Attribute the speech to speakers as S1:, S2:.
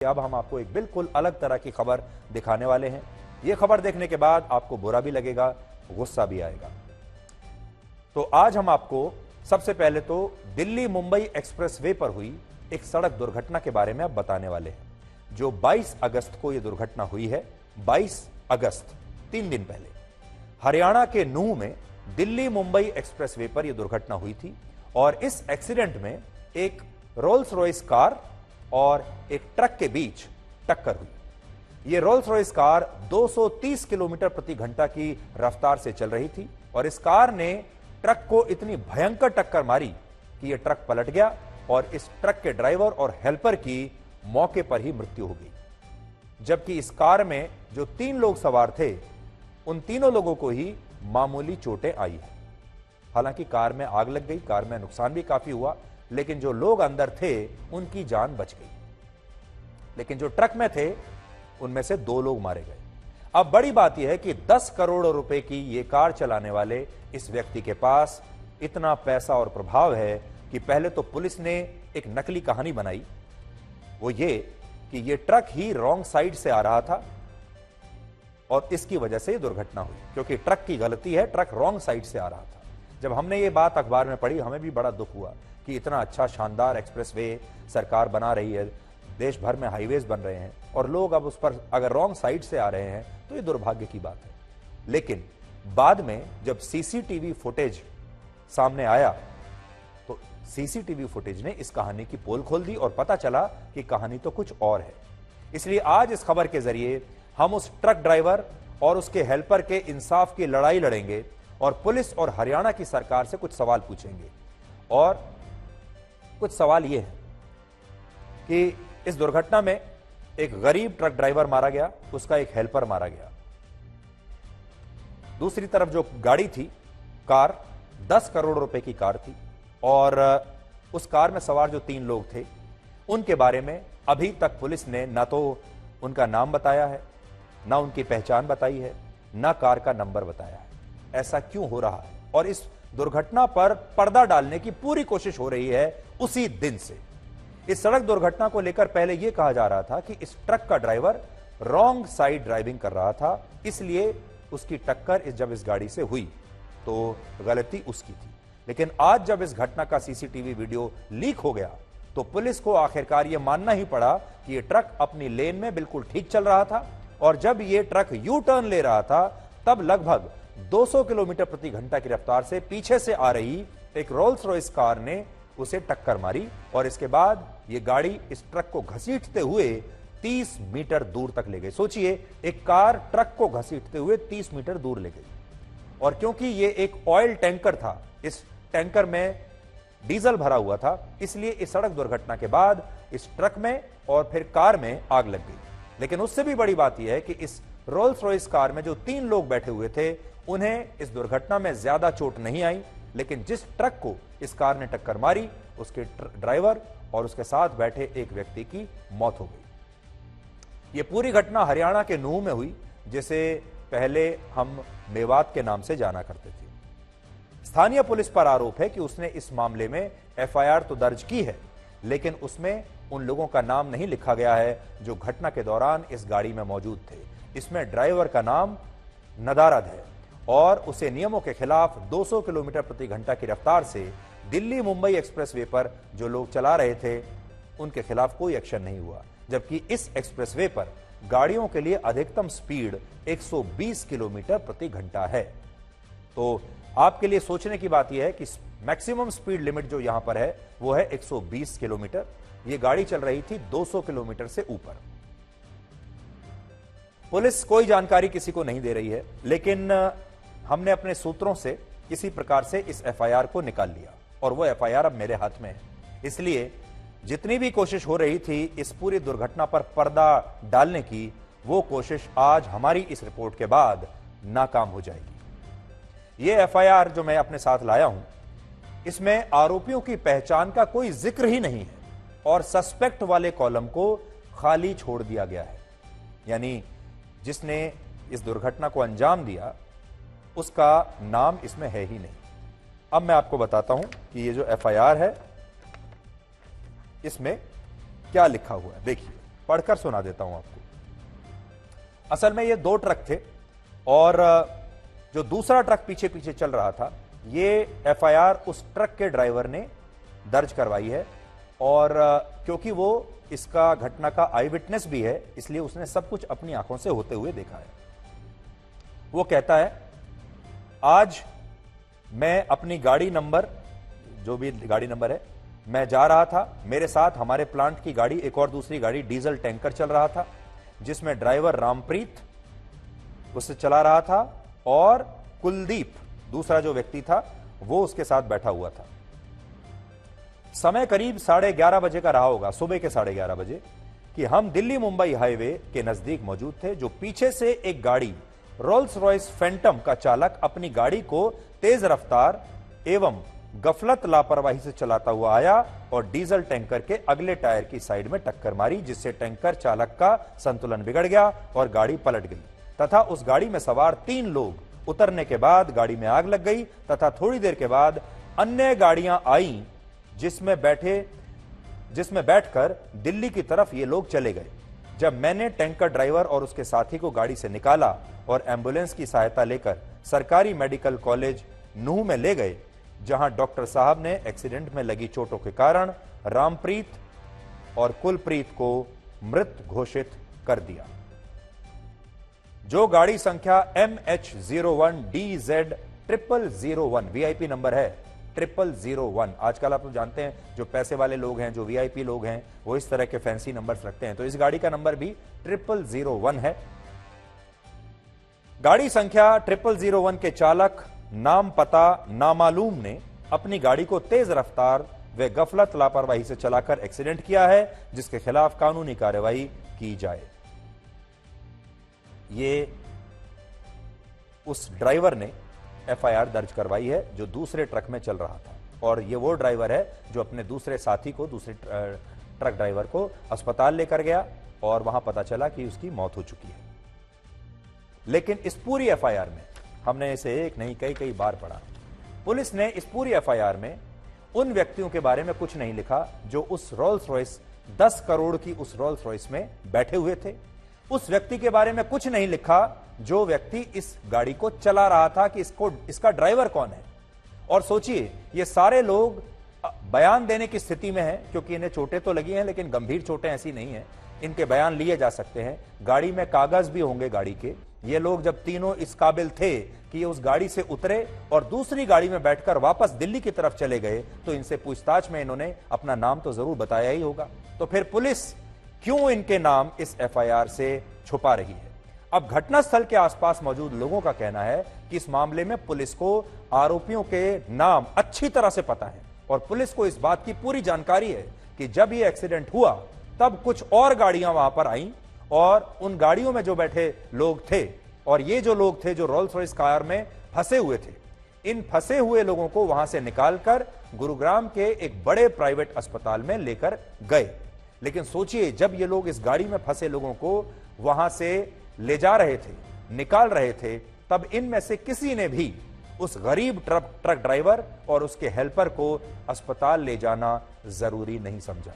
S1: अब हम आपको एक बिल्कुल अलग तरह की खबर दिखाने वाले हैं। यह खबर देखने के बाद आपको बुरा भी लगेगा, गुस्सा भी आएगा। तो आज हम आपको सबसे पहले तो दिल्ली मुंबई एक्सप्रेसवे पर हुई एक सड़क दुर्घटना के बारे में अब बताने वाले हैं, जो 22 अगस्त को यह दुर्घटना हुई है। 22 अगस्त 3 दिन पहले हरियाणा के नूंह में दिल्ली मुंबई एक्सप्रेसवे पर यह दुर्घटना हुई थी और इस एक्सीडेंट में एक रोल्स रॉयस कार और एक ट्रक के बीच टक्कर हुई। यह रोल्स रॉयस कार 230 किलोमीटर प्रति घंटा की रफ्तार से चल रही थी और इस कार ने ट्रक को इतनी भयंकर टक्कर मारी कि यह ट्रक पलट गया और इस ट्रक के ड्राइवर और हेल्पर की मौके पर ही मृत्यु हो गई, जबकि इस कार में जो 3 लोग सवार थे उन तीनों लोगों को ही मामूली चोटें आई है। हालांकि कार में आग लग गई, कार में नुकसान भी काफी हुआ, लेकिन जो लोग अंदर थे उनकी जान बच गई। लेकिन जो ट्रक में थे उनमें से 2 लोग मारे गए। अब बड़ी बात यह है कि 10 करोड़ रुपए की यह कार चलाने वाले इस व्यक्ति के पास इतना पैसा और प्रभाव है कि पहले तो पुलिस ने एक नकली कहानी बनाई, वो ये कि यह ट्रक ही रॉन्ग साइड से आ रहा था और इसकी वजह से यह दुर्घटना हुई, क्योंकि ट्रक की गलती है, ट्रक रॉन्ग साइड से आ रहा था। जब हमने ये बात अखबार में पढ़ी हमें भी बड़ा दुख हुआ कि इतना अच्छा शानदार एक्सप्रेसवे सरकार बना रही है, देश भर में हाईवेज बन रहे हैं और लोग अब उस पर अगर रॉन्ग साइड से आ रहे हैं तो ये दुर्भाग्य की बात है। लेकिन बाद में जब सीसीटीवी फुटेज सामने आया तो सीसीटीवी फुटेज ने इस कहानी की पोल खोल दी और पता चला कि कहानी तो कुछ और है। इसलिए आज इस खबर के जरिए हम उस ट्रक ड्राइवर और उसके हेल्पर के इंसाफ की लड़ाई लड़ेंगे और पुलिस और हरियाणा की सरकार से कुछ सवाल पूछेंगे। और कुछ सवाल यह है कि इस दुर्घटना में एक गरीब ट्रक ड्राइवर मारा गया, उसका एक हेल्पर मारा गया। दूसरी तरफ जो गाड़ी थी, कार 10 करोड़ रुपए की कार थी और उस कार में सवार जो 3 लोग थे उनके बारे में अभी तक पुलिस ने ना तो उनका नाम बताया है, ना उनकी पहचान बताई है, ना कार का नंबर बताया है। ऐसा क्यों हो रहा है? और इस दुर्घटना पर पर्दा डालने की पूरी कोशिश हो रही है उसी दिन से। इस सड़क दुर्घटना को लेकर पहले यह कहा जा रहा था कि इस ट्रक का ड्राइवर रॉन्ग साइड ड्राइविंग कर रहा था, इसलिए उसकी टक्कर जब इस गाड़ी से हुई तो गलती उसकी थी। लेकिन आज जब इस घटना का सीसीटीवी वीडियो लीक हो गया तो पुलिस को आखिरकार यह मानना ही पड़ा कि यह ट्रक अपनी लेन में बिल्कुल ठीक चल रहा था और जब यह ट्रक यू टर्न ले रहा था तब लगभग 200 किलोमीटर प्रति घंटा की रफ्तार से पीछे से आ रही एक रोल्स रॉयस कार ने उसे टक्कर मारी और इसके बाद यह गाड़ी इस ट्रक को घसीटते हुए 30 मीटर दूर तक ले गई। सोचिए, एक कार ट्रक को घसीटते हुए 30 मीटर दूर ले गई और क्योंकि यह एक ऑयल टैंकर था, इस टैंकर में डीजल भरा हुआ था, इसलिए इस सड़क दुर्घटना के बाद इस ट्रक में और फिर कार में आग लग गई। लेकिन उससे भी बड़ी बात यह है कि इस रोल्स रॉयस कार में जो 3 लोग बैठे हुए थे उन्हें इस दुर्घटना में ज्यादा चोट नहीं आई, लेकिन जिस ट्रक को इस कार ने टक्कर मारी उसके ड्राइवर और उसके साथ बैठे एक व्यक्ति की मौत हो गई। यह पूरी घटना हरियाणा के नूंह में हुई, जिसे पहले हम मेवात के नाम से जाना करते थे। स्थानीय पुलिस पर आरोप है कि उसने इस मामले में एफआईआर तो दर्ज की है, लेकिन उसमें उन लोगों का नाम नहीं लिखा गया है जो घटना के दौरान इस गाड़ी में मौजूद थे। इसमें ड्राइवर का नाम नदारद है और उसे नियमों के खिलाफ 200 किलोमीटर प्रति घंटा की रफ्तार से दिल्ली मुंबई एक्सप्रेसवे पर जो लोग चला रहे थे उनके खिलाफ कोई एक्शन नहीं हुआ, जबकि इस एक्सप्रेसवे पर गाड़ियों के लिए अधिकतम स्पीड 120 किलोमीटर प्रति घंटा है। तो आपके लिए सोचने की बात यह है कि मैक्सिमम स्पीड लिमिट जो यहां पर है वो है 120 किलोमीटर। यह गाड़ी चल रही थी 200 किलोमीटर से ऊपर। पुलिस कोई जानकारी किसी को नहीं दे रही है, लेकिन हमने अपने सूत्रों से किसी प्रकार से इस एफआईआर को निकाल लिया और वो एफआईआर अब मेरे हाथ में है। इसलिए जितनी भी कोशिश हो रही थी इस पूरी दुर्घटना पर पर्दा डालने की, वो कोशिश आज हमारी इस रिपोर्ट के बाद नाकाम हो जाएगी। ये एफआईआर जो मैं अपने साथ लाया हूं, इसमें आरोपियों की पहचान का कोई जिक्र ही नहीं है और सस्पेक्ट वाले कॉलम को खाली छोड़ दिया गया है, यानी जिसने इस दुर्घटना को अंजाम दिया उसका नाम इसमें है ही नहीं। अब मैं आपको बताता हूं कि ये जो एफआईआर है इसमें क्या लिखा हुआ है। देखिए, पढ़कर सुना देता हूं आपको। असल में ये दो ट्रक थे और जो दूसरा ट्रक पीछे पीछे चल रहा था, ये एफआईआर उस ट्रक के ड्राइवर ने दर्ज करवाई है और क्योंकि वो इसका घटना का आई विटनेस भी है, इसलिए उसने सब कुछ अपनी आंखों से होते हुए देखा है। वो कहता है, आज मैं अपनी गाड़ी नंबर, जो भी गाड़ी नंबर है, मैं जा रहा था, मेरे साथ हमारे प्लांट की गाड़ी, एक और दूसरी गाड़ी डीजल टैंकर चल रहा था, जिसमें ड्राइवर रामप्रीत उसे चला रहा था और कुलदीप दूसरा जो व्यक्ति था वो उसके साथ बैठा हुआ था। समय करीब 11:30 बजे का रहा होगा, सुबह के 11:30 बजे, कि हम दिल्ली मुंबई हाईवे के नजदीक मौजूद थे। जो पीछे से एक गाड़ी रोल्स रॉयस फैंटम का चालक अपनी गाड़ी को तेज रफ्तार एवं गफलत लापरवाही से चलाता हुआ आया और डीजल टैंकर के अगले टायर की साइड में टक्कर मारी, जिससे टैंकर चालक का संतुलन बिगड़ गया और गाड़ी पलट गई तथा उस गाड़ी में सवार 3 लोग उतरने के बाद गाड़ी में आग लग गई तथा थोड़ी देर के बाद अन्य गाड़ियां आईं जिसमें बैठकर दिल्ली की तरफ ये लोग चले गए। जब मैंने टैंकर ड्राइवर और उसके साथी को गाड़ी से निकाला और एम्बुलेंस की सहायता लेकर सरकारी मेडिकल कॉलेज नूह में ले गए, जहां डॉक्टर साहब ने एक्सीडेंट में लगी चोटों के कारण रामप्रीत और कुलप्रीत को मृत घोषित कर दिया। जो गाड़ी संख्या MH01DZ0001 वीआईपी नंबर है 0001। आजकल आप जानते हैं जो पैसे वाले लोग हैं, जो वीआईपी लोग हैं, वो इस तरह के फैंसी नंबर्स रखते हैं, तो इस गाड़ी का नंबर भी 0001 है। गाड़ी संख्या 0001 के चालक नाम पता नामालूम ने अपनी गाड़ी को तेज रफ्तार व गफलत लापरवाही से चलाकर एक्सीडेंट किया है, जिसके खिलाफ कानूनी कार्रवाई की जाए। ये उस ड्राइवर ने एफआईआर दर्ज करवाई है जो दूसरे ट्रक में चल रहा था, और ये वो ड्राइवर है जो अपने दूसरे साथी को, दूसरे ट्रक ड्राइवर को अस्पताल लेकर गया और वहां पता चला कि उसकी मौत हो चुकी है। लेकिन इस पूरी एफआईआर में हमने इसे एक नहीं कई बार पढ़ा, पुलिस ने इस पूरी एफआईआर में उन व्यक्तियों के बारे में कुछ नहीं लिखा जो उस रोल्स रॉयस 10 करोड़ की उस रोल्स रॉयस में बैठे हुए थे। उस व्यक्ति के बारे में कुछ नहीं लिखा जो व्यक्ति इस गाड़ी को चला रहा था कि इसका ड्राइवर कौन है। और सोचिए, ये सारे लोग बयान देने की स्थिति में हैं, क्योंकि इन्हें चोटें तो लगी हैं लेकिन गंभीर चोटें ऐसी नहीं हैं, इनके बयान लिए जा सकते हैं। गाड़ी में कागज भी होंगे गाड़ी के। ये लोग जब तीनों इस काबिल थे कि ये उस गाड़ी से उतरे और दूसरी गाड़ी में बैठकर वापस दिल्ली की तरफ चले गए, तो इनसे पूछताछ में इन्होंने अपना नाम तो जरूर बताया ही होगा। तो फिर पुलिस क्यों इनके नाम इस एफआईआर से छुपा रही है? अब घटनास्थल के आसपास मौजूद लोगों का कहना है कि इस मामले में पुलिस को आरोपियों के नाम अच्छी तरह से पता है और पुलिस को इस बात की पूरी जानकारी है कि जब यह एक्सीडेंट हुआ तब कुछ और गाड़ियां वहां पर आईं और उन गाड़ियों में जो बैठे लोग थे, और ये जो लोग थे जो रोल्स रॉयस कार में फंसे हुए थे, इन फंसे हुए लोगों को वहां से निकालकर गुरुग्राम के एक बड़े प्राइवेट अस्पताल में लेकर गए। लेकिन सोचिए, जब ये लोग इस गाड़ी में फंसे लोगों को वहां से ले जा रहे थे, निकाल रहे थे, तब इनमें से किसी ने भी उस गरीब ट्रक ड्राइवर और उसके हेल्पर को अस्पताल ले जाना जरूरी नहीं समझा।